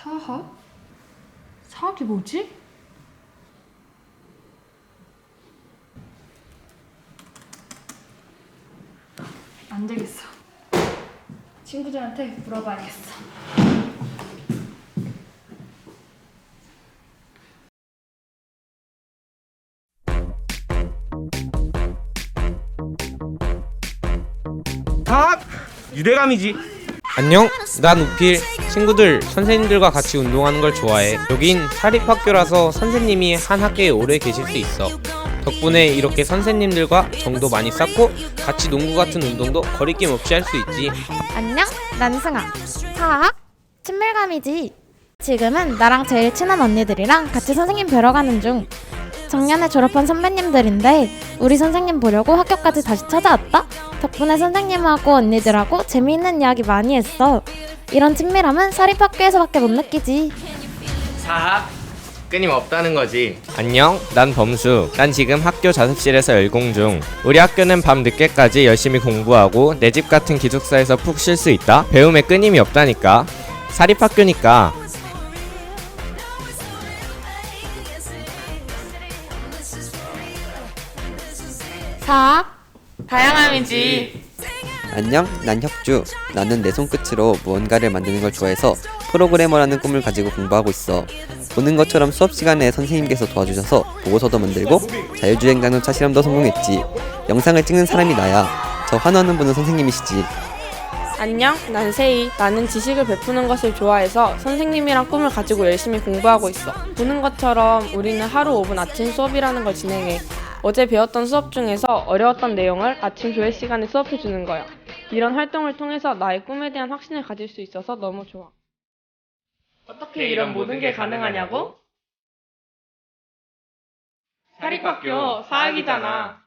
사학? 사학이 뭐지? 안 되겠어. 친구들한테 물어봐야겠어. 사학? 유대감이지. 안녕, 난 우필. 친구들, 선생님들과 같이 운동하는 걸 좋아해. 여긴 사립학교라서 선생님이 한 학교에 오래 계실 수 있어. 덕분에 이렇게 선생님들과 정도 많이 쌓고 같이 농구 같은 운동도 거리낌 없이 할 수 있지. 안녕, 난 승아. 사학? 친밀감이지. 지금은 나랑 제일 친한 언니들이랑 같이 선생님 뵈러 가는 중. 작년에 졸업한 선배님들인데 우리 선생님 보려고 학교까지 다시 찾아왔다. 덕분에 선생님하고 언니들하고 재미있는 이야기 많이 했어. 이런 친밀함은 사립학교에서밖에 못 느끼지. 사학? 끊임없다는 거지. 안녕, 난 범수. 난 지금 학교 자습실에서 열공 중. 우리 학교는 밤 늦게까지 열심히 공부하고 내 집 같은 기숙사에서 푹 쉴 수 있다. 배움에 끊임이 없다니까. 사립학교니까. 사학? 다양함이지. 안녕, 난 혁주. 나는 내 손끝으로 무언가를 만드는 걸 좋아해서 프로그래머라는 꿈을 가지고 공부하고 있어. 보는 것처럼 수업 시간에 선생님께서 도와주셔서 보고서도 만들고 자율주행 자동차 실험도 성공했지. 영상을 찍는 사람이 나야. 저 환호하는 분은 선생님이시지. 안녕, 난 세이. 나는 지식을 베푸는 것을 좋아해서 선생님이랑 꿈을 가지고 열심히 공부하고 있어. 보는 것처럼 우리는 하루 5분 아침 수업이라는 걸 진행해. 어제 배웠던 수업 중에서 어려웠던 내용을 아침 조회 시간에 수업해주는 거야. 이런 활동을 통해서 나의 꿈에 대한 확신을 가질 수 있어서 너무 좋아. 어떻게 이런 모든 게 가능하냐고? 사립학교 사학이잖아.